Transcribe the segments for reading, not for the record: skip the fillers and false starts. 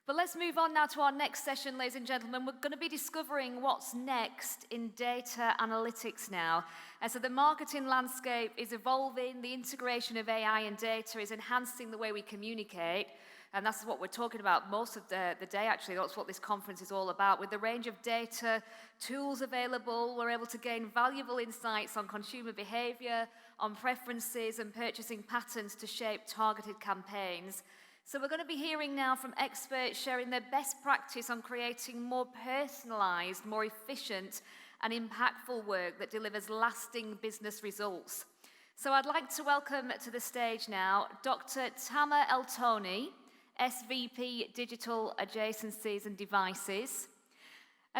But let's move on now to our next session, ladies and gentlemen. We're going to be discovering what's next in data analytics now. So the marketing landscape is evolving, the integration of AI and data is enhancing the way we communicate, and that's what we're talking about most of the day, actually. That's what this conference is all about. With the range of data tools available, we're able to gain valuable insights on consumer behaviour, on preferences and purchasing patterns to shape targeted campaigns. So we're going to be hearing now from experts sharing their best practice on creating more personalised, more efficient and impactful work that delivers lasting business results. So I'd like to welcome to the stage now Dr. TAMER ELTONI, SVP Digital Adjacencies and Devices.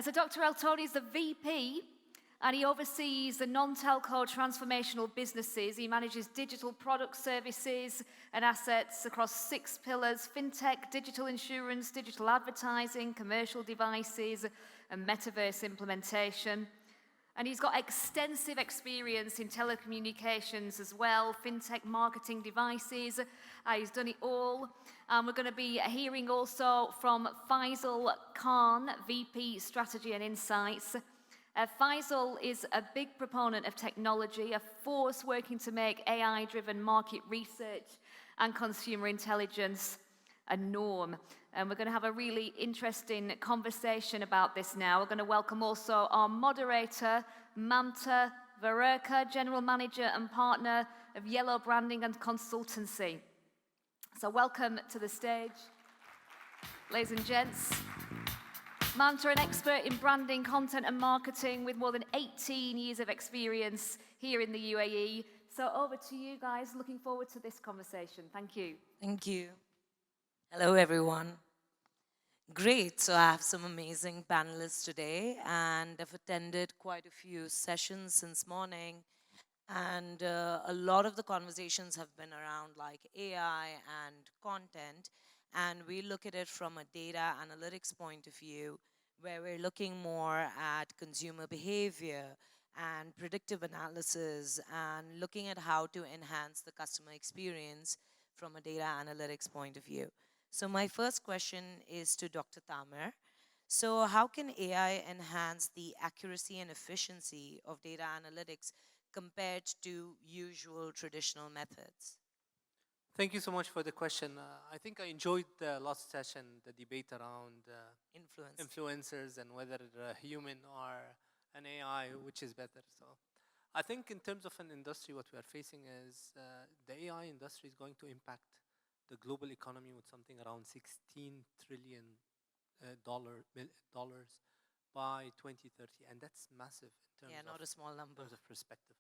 So Dr. ELTONI is the VP and he oversees the non-telco transformational businesses. He manages digital product services and assets across 6 pillars: fintech, digital insurance, digital advertising, commercial devices, and metaverse implementation. And he's got extensive experience in telecommunications as well, fintech marketing devices. He's done it all. We're going to be hearing also from FAISAL Khan, VP Strategy and Insights. FAISAL is a big proponent of technology, a force working to make AI-driven market research and consumer intelligence a norm. And we're going to have a really interesting conversation about this now. We're going to welcome also our moderator, MAMTA, VARERKAR, General Manager and Partner of Yellow Branding and Consultancy. So welcome to the stage, ladies and gents. MAMTA, an expert in branding, content and marketing with more than 18 years of experience here in the UAE. So over to you guys. Looking forward to this conversation. Thank you. Thank you. Hello, everyone. Great. So I have some amazing panelists today, and I've attended quite a few sessions since morning. And a lot of the conversations have been around like AI and content. And we look at it from a data analytics point of view, where we're looking more at consumer behavior and predictive analysis and looking at how to enhance the customer experience from a data analytics point of view. So my first question is to Dr. TAMER. So how can AI enhance the accuracy and efficiency of data analytics compared to usual traditional methods? Thank you so much for the question. I think I enjoyed the last session, the debate around influencers and whether a human or an AI, which is better. So I think in terms of an industry, what we are facing is the AI industry is going to impact the global economy with something around $16 trillion by 2030. And that's massive in terms not a small number. Of perspective.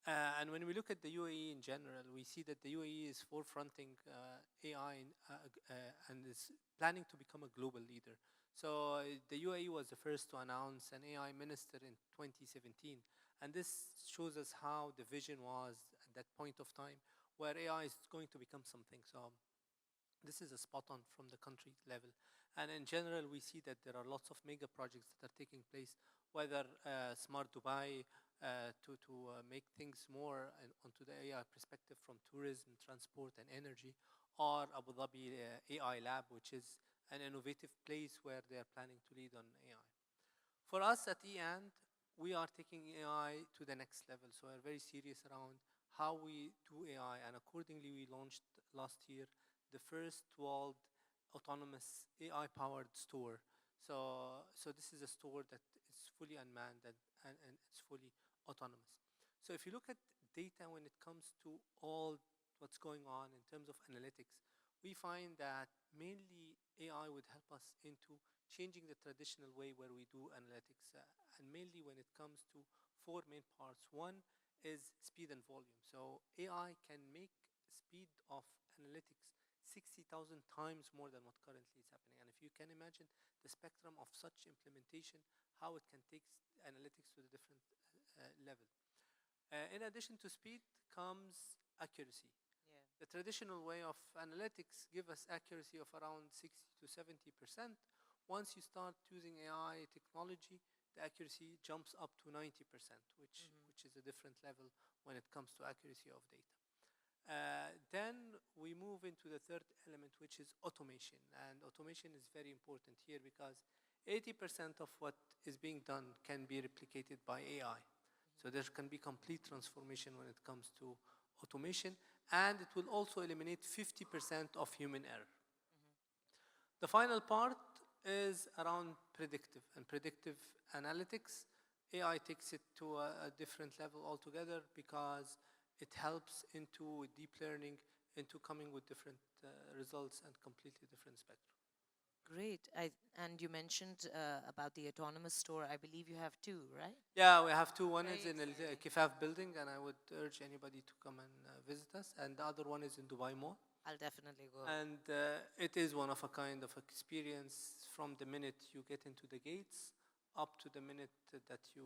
And when we look at the UAE in general, we see that the UAE is forefronting AI and is planning to become a global leader. So the UAE was the first to announce an AI minister in 2017. And this shows us how the vision was at that point of time, where AI is going to become something. So this is a spot on from the country level. And in general, we see that there are lots of mega projects that are taking place, whether Smart Dubai, to make things more onto the AI perspective from tourism, transport, and energy, or Abu Dhabi AI Lab, which is an innovative place where they are planning to lead on AI. For us at Eand, we are taking AI to the next level. So we're very serious around how we do AI, and accordingly, we launched last year the first world autonomous AI-powered store. So this is a store that is fully unmanned and it's fully autonomous. So if you look at data when it comes to all what's going on in terms of analytics, we find that mainly AI would help us into changing the traditional way where we do analytics. And mainly when it comes to 4 main parts. One is speed and volume. So AI can make speed of analytics 60,000 times more than what currently is happening. And if you can imagine the spectrum of such implementation, how it can take analytics to the different level. In addition to speed comes accuracy. Yeah. The traditional way of analytics give us accuracy of around 60 to 70%. Once you start using AI technology, the accuracy jumps up to 90%, which is a different level when it comes to accuracy of data. Then we move move into the third element, which is automation. And automation is very important here because 80% of what is being done can be replicated by AI. So there can be complete transformation when it comes to automation, and it will also eliminate 50% of human error. The final part is around predictive and predictive analytics. AI takes it to a different level altogether because it helps into deep learning, into coming with different results and completely different spectrum. Great. And you mentioned about the autonomous store. I believe you have two, right? Yeah, we have two. One Very is in the exciting. Kifaf building, and I would urge anybody to come and visit us. And the other one is in Dubai Mall. I'll definitely go. And it is one of a kind of experience from the minute you get into the gates up to the minute that you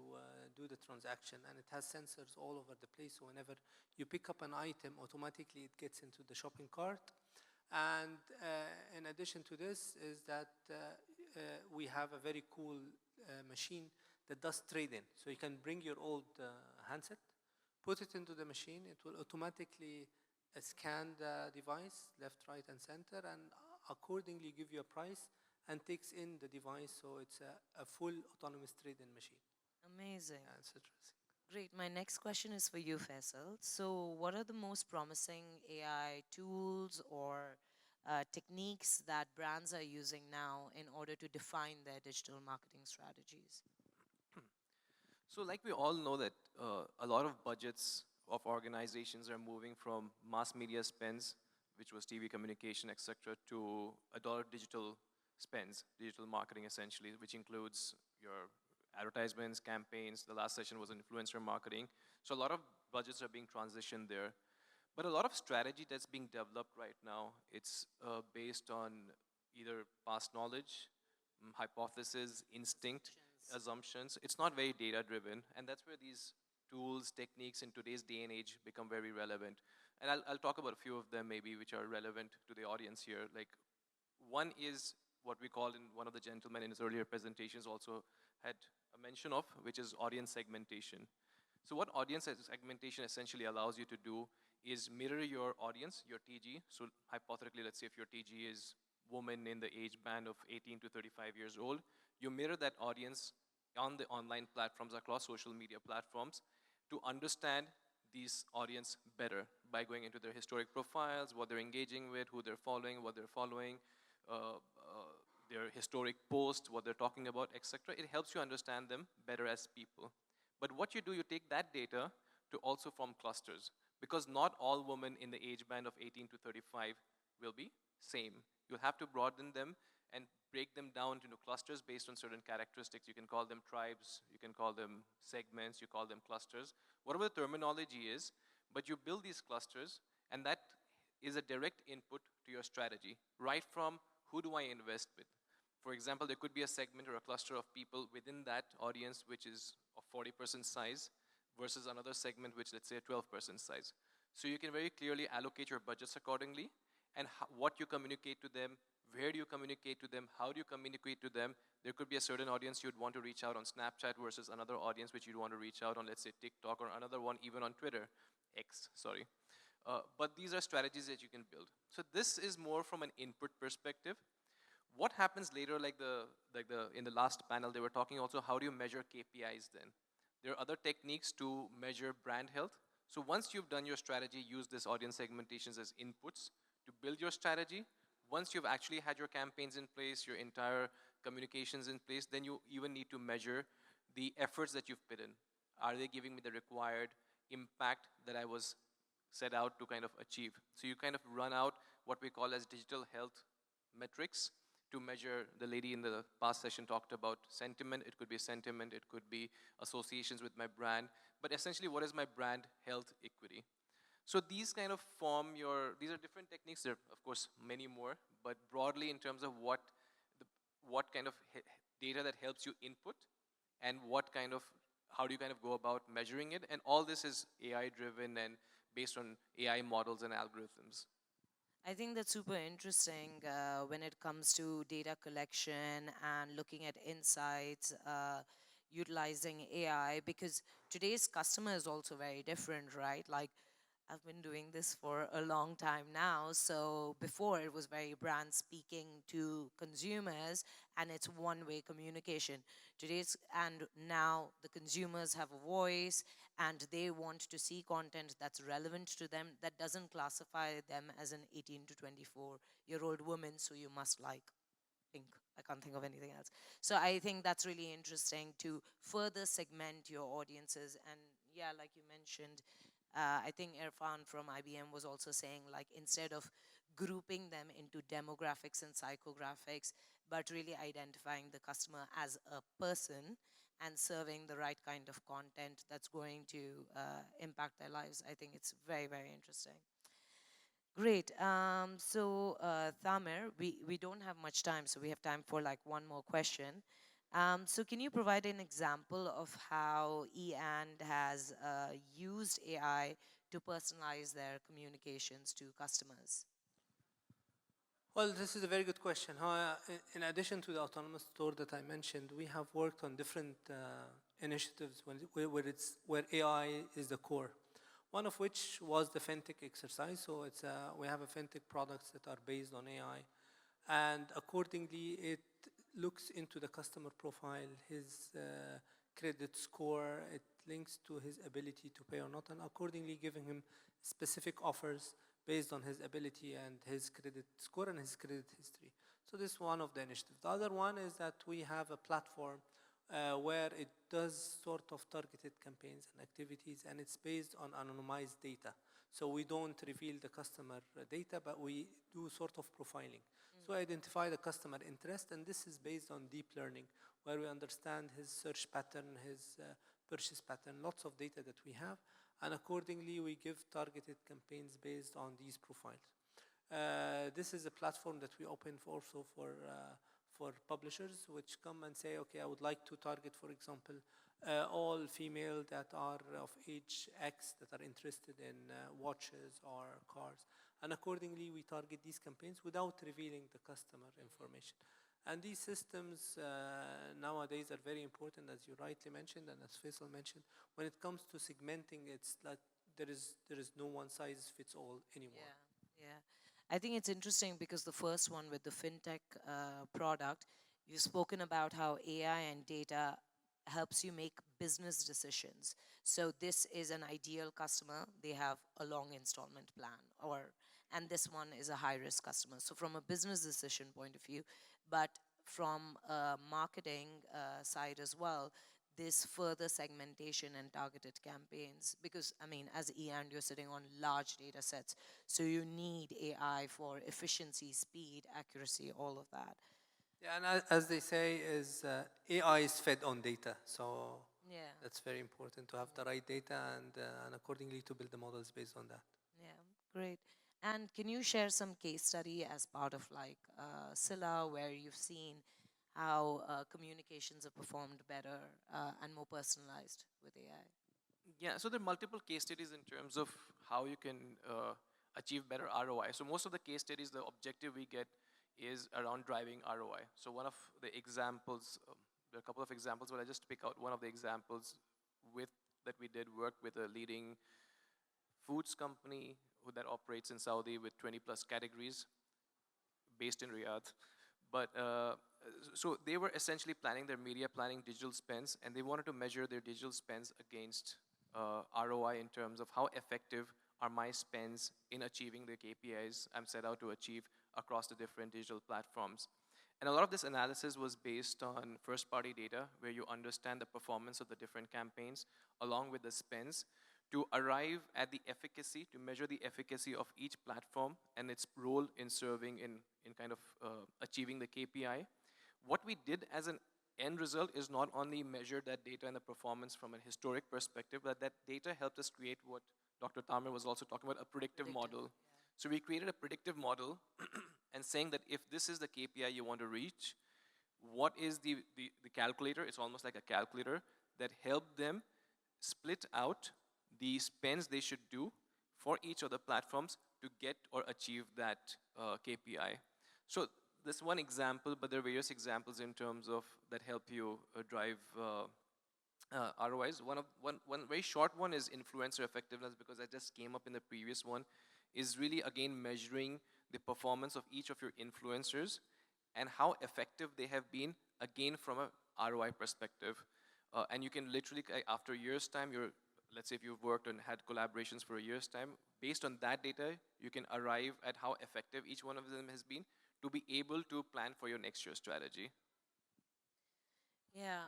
do the transaction. And it has sensors all over the place. So whenever you pick up an item, automatically it gets into the shopping cart. And in addition to this is that we have a very cool machine that does trade-in. So you can bring your old handset, put it into the machine. It will automatically scan the device, left, right, and center, and accordingly give you a price and takes in the device. So it's a full autonomous trade-in machine. Amazing. Yeah, it's interesting. Great. My next question is for you, Faisal. So what are the most promising AI tools or techniques that brands are using now in order to define their digital marketing strategies? So like we all know that a lot of budgets of organizations are moving from mass media spends, which was TV communication, etc., to adult digital spends, digital marketing essentially, which includes your advertisements, campaigns. The last session was influencer marketing. So a lot of budgets are being transitioned there. But a lot of strategy that's being developed right now, it's based on either past knowledge, hypothesis, instinct, assumptions. It's not very data driven, and that's where these tools, techniques in today's day and age become very relevant. And I'll talk about a few of them maybe which are relevant to the audience here. Like one is what we call, in one of the gentlemen in his earlier presentations also had a mention of, which is audience segmentation. So what audience segmentation essentially allows you to do is mirror your audience, your TG. So hypothetically, let's say if your TG is woman in the age band of 18 to 35 years old, you mirror that audience on the online platforms across social media platforms to understand these audience better by going into their historic profiles, what they're engaging with, who they're following, what they're following, their historic posts, what they're talking about, etc. It helps you understand them better as people. But what you do, you take that data to also form clusters, because not all women in the age band of 18 to 35 will be same. You'll have to broaden them and break them down into clusters based on certain characteristics. You can call them tribes, you can call them segments, you call them clusters, whatever the terminology is, but you build these clusters, and that is a direct input to your strategy, right from who do I invest with. For example, there could be a segment or a cluster of people within that audience which is of 40% size versus another segment which, let's say, a 12% size. So you can very clearly allocate your budgets accordingly, and what you communicate to them, where do you communicate to them, how do you communicate to them. There could be a certain audience you'd want to reach out on Snapchat versus another audience which you'd want to reach out on, let's say, TikTok, or another one even on Twitter, X, sorry. But these are strategies that you can build. So this is more from an input perspective. What happens later, in the last panel, they were talking also, how do you measure KPIs then? There are other techniques to measure brand health. So once you've done your strategy, use this audience segmentations as inputs to build your strategy. Once you've actually had your campaigns in place, your entire communications in place, then you even need to measure the efforts that you've put in. Are they giving me the required impact that I was set out to kind of achieve? So you kind of run out what we call as digital health metrics to measure. The lady in the past session talked about sentiment. It could be sentiment, it could be associations with my brand, but essentially what is my brand health equity? So these kind of form these are different techniques. There are, of course, many more, but broadly in terms of what kind of data that helps you input, and how do you kind of go about measuring it, and all this is AI driven and based on AI models and algorithms. I think that's super interesting when it comes to data collection and looking at insights, utilizing AI, because today's customer is also very different, right? Like I've been doing this for a long time now. So before it was very brand speaking to consumers and it's one-way communication. And now the consumers have a voice and they want to see content that's relevant to them, that doesn't classify them as an 18 to 24-year-old woman, so you must like pink. I can't think of anything else. So I think that's really interesting to further segment your audiences. And yeah, like you mentioned, I think Irfan from IBM was also saying, like, instead of grouping them into demographics and psychographics, but really identifying the customer as a person and serving the right kind of content that's going to impact their lives. I think it's very, very interesting. Great. Tamer, we don't have much time, so we have time for like one more question. So can you provide an example of how Eand has used AI to personalize their communications to customers? Well, this is a very good question. In addition to the autonomous store that I mentioned, we have worked on different initiatives where AI is the core. One of which was the FinTech exercise. So we have a FinTech products that are based on AI. And accordingly, it looks into the customer profile, his credit score, it links to his ability to pay or not, and accordingly giving him specific offers based on his ability and his credit score and his credit history. So this is one of the initiatives. The other one is that we have a platform where it does sort of targeted campaigns and activities, and it's based on anonymized data. So we don't reveal the customer data, but we do sort of profiling. So we identify the customer interest, and this is based on deep learning, where we understand his search pattern, his purchase pattern, lots of data that we have, and accordingly we give targeted campaigns based on these profiles. This is a platform that we open also for publishers, which come and say, okay, I would like to target, for example, all female that are of age X that are interested in watches or cars. And accordingly, we target these campaigns without revealing the customer information. And these systems nowadays are very important, as you rightly mentioned, and as Faisal mentioned. When it comes to segmenting, it's like there is no one size fits all anymore. Yeah, yeah. I think it's interesting because the first one with the fintech product, you've spoken about how AI and data helps you make business decisions. So this is an ideal customer. They have a long installment plan, and this one is a high-risk customer. So from a business decision point of view, but from a marketing side as well, this further segmentation and targeted campaigns, because I mean, as Eand, you're sitting on large data sets, so you need AI for efficiency, speed, accuracy, all of that. Yeah, and as they say, AI is fed on data, so yeah, that's very important to have the right data and accordingly to build the models based on that. Yeah, great. And can you share some case study as part of like Sila, where you've seen how communications have performed better and more personalized with AI? Yeah, so there are multiple case studies in terms of how you can achieve better ROI. So most of the case studies, the objective we get is around driving ROI. So one of the examples, there are a couple of examples, but I just pick out one of the examples that we did work with a leading foods company that operates in Saudi with 20 plus categories based in Riyadh. But so they were essentially planning their media planning digital spends, and they wanted to measure their digital spends against ROI in terms of how effective are my spends in achieving the KPIs I'm set out to achieve across the different digital platforms. And a lot of this analysis was based on first-party data, where you understand the performance of the different campaigns along with the spends to arrive at the efficacy, to measure the efficacy of each platform and its role in serving in kind of achieving the KPI. What we did as an end result is not only measure that data and the performance from a historic perspective, but that data helped us create what Dr. Tamer was also talking about, a predictive model. Yeah. So we created a predictive model and saying that if this is the KPI you want to reach, what is the calculator? It's almost like a calculator that helped them split out the spends they should do for each of the platforms to get or achieve that KPI. So this one example, but there are various examples in terms of that help you drive ROIs. One very short one is influencer effectiveness, because that just came up in the previous one, is really again measuring the performance of each of your influencers and how effective they have been, again from a ROI perspective. And you can literally, after a year's time, let's say if you've worked and had collaborations for a year's time, based on that data, you can arrive at how effective each one of them has been to be able to plan for your next year's strategy. Yeah,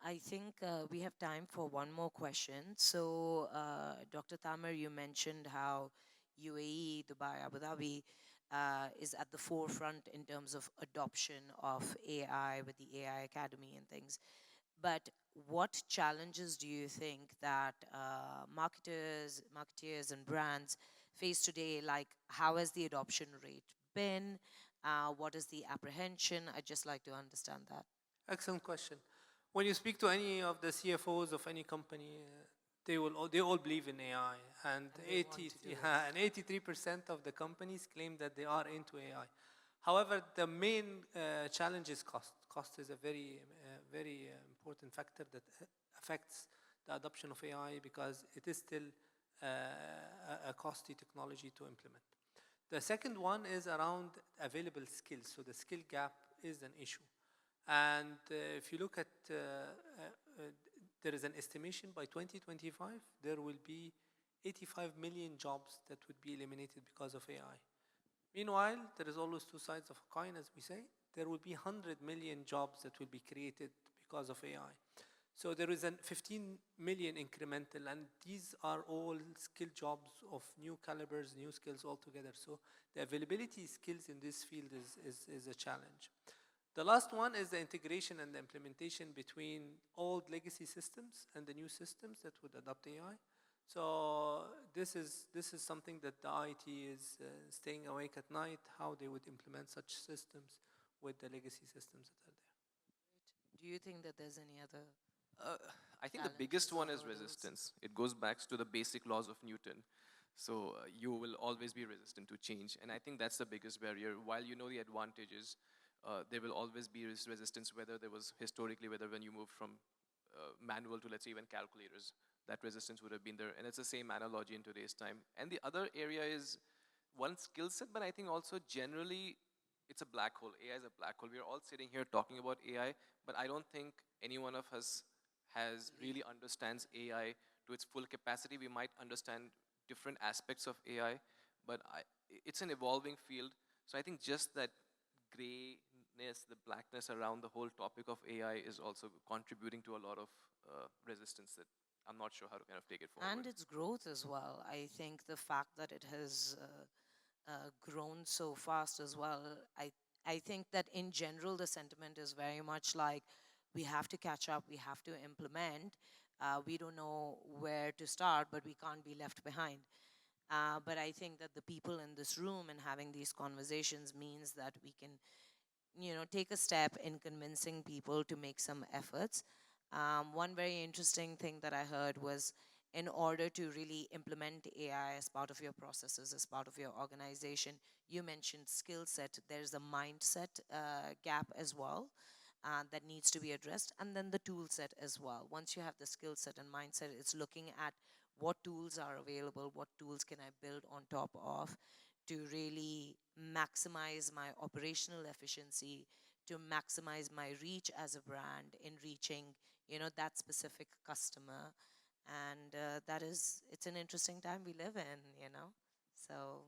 I think we have time for one more question. So, Dr. Tamer, you mentioned how UAE, Dubai, Abu Dhabi is at the forefront in terms of adoption of AI with the AI Academy and things. But what challenges do you think that marketeers and brands face today? Like, how has the adoption rate been? What is the apprehension? I'd just like to understand that. Excellent question. When you speak to any of the CFOs of any company, they all believe in AI, and they want to do it. 83% of the companies claim that they are into AI. However, the main challenge is cost. Cost is a very important factor that affects the adoption of AI, because it is still a costly technology to implement. The second one is around available skills. So the skill gap is an issue. And if you look at, there is an estimation by 2025, there will be 85 million jobs that would be eliminated because of AI. Meanwhile, there is always two sides of a coin, as we say. There will be 100 million jobs that will be created because of AI. So there is a 15 million incremental, and these are all skilled jobs of new calibers, new skills altogether. So the availability skills in this field is a challenge. The last one is the integration and the implementation between old legacy systems and the new systems that would adopt AI. So this is something that the IT is staying awake at night, how they would implement such systems with the legacy systems that are there. Do you think that there's any other? I think the biggest one is resistance. It goes back to the basic laws of Newton. So you will always be resistant to change. And I think that's the biggest barrier. While you know the advantages, there will always be resistance, whether there was historically, whether when you moved from manual to, let's say, even calculators, that resistance would have been there. And it's the same analogy in today's time. And the other area is one skill set, but I think also generally it's a black hole. AI is a black hole. We're all sitting here talking about AI, but I don't think any one of us has really understands AI to its full capacity. We might understand different aspects of AI, but it's an evolving field. So I think just that grayness, the blackness around the whole topic of AI is also contributing to a lot of resistance that I'm not sure how to kind of take it forward. And its growth as well. I think the fact that it has grown so fast as well, I think that in general the sentiment is very much like we have to catch up, we have to implement. We don't know where to start, but we can't be left behind. But I think that the people in this room and having these conversations means that we can, take a step in convincing people to make some efforts. One very interesting thing that I heard was, in order to really implement AI as part of your processes, as part of your organization, you mentioned skill set. There's a mindset gap as well that needs to be addressed, and then the tool set as well. Once you have the skill set and mindset, it's looking at what tools are available, what tools can I build on top of to really maximize my operational efficiency, to maximize my reach as a brand in reaching, that specific customer. And it's an interesting time we live in, So,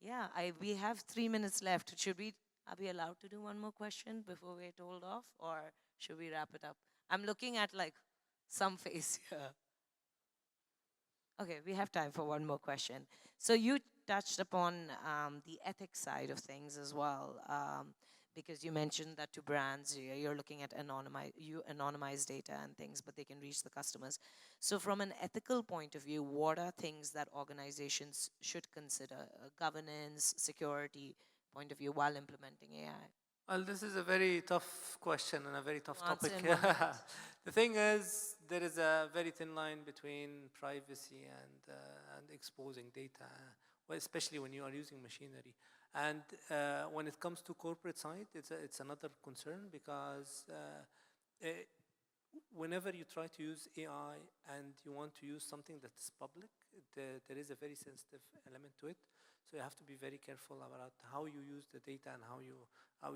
yeah, we have 3 minutes left. Are we allowed to do one more question before we're told off, or should we wrap it up? I'm looking at some face here. Okay, we have time for one more question. So you touched upon the ethics side of things as well, because you mentioned that to brands, you're looking at anonymized data and things, but they can reach the customers. So from an ethical point of view, what are things that organizations should consider, governance, security point of view, while implementing AI? Well, this is a very tough question and a very tough topic. Answer in 1 minute. The thing is, there is a very thin line between privacy and exposing data, well, especially when you are using machinery. And when it comes to corporate side, it's another concern, because whenever you try to use AI and you want to use something that is public, there is a very sensitive element to it. So you have to be very careful about how you use the data and how you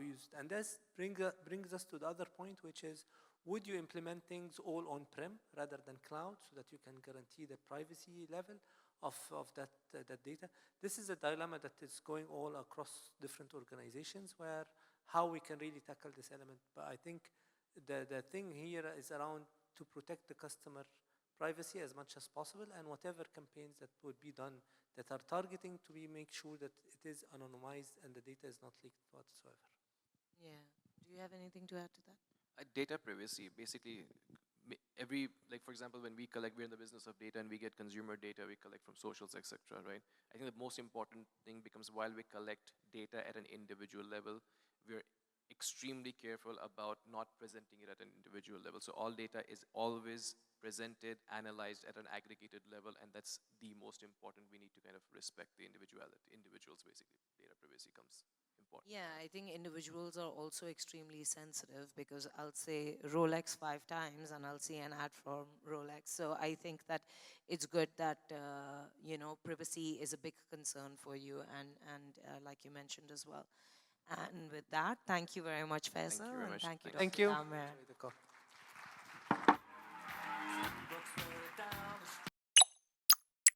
use it. And this brings us to the other point, which is, would you implement things all on-prem rather than cloud so that you can guarantee the privacy level of that data? This is a dilemma that is going all across different organizations, where how we can really tackle this element. But I think the thing here is around to protect the customer privacy as much as possible, and whatever campaigns that would be done that are targeting to make sure that it is anonymized and the data is not leaked whatsoever. Yeah. Do you have anything to add to that? Data privacy, basically, like for example, when we collect, we're in the business of data and we get consumer data, we collect from socials, etc., right? I think the most important thing becomes, while we collect data at an individual level, we're extremely careful about not presenting it at an individual level. So all data is always presented, analyzed at an aggregated level, and that's the most important. We need to kind of respect the individuals, basically. Data privacy comes important. Yeah, I think individuals are also extremely sensitive, because I'll say Rolex 5 times and I'll see an ad from Rolex. So I think that it's good that, you know, privacy is a big concern for you, and like you mentioned as well. And with that, thank you very much, Faisal. very And much. thank you, Thank Dr. you. Tamer. Enjoy the call.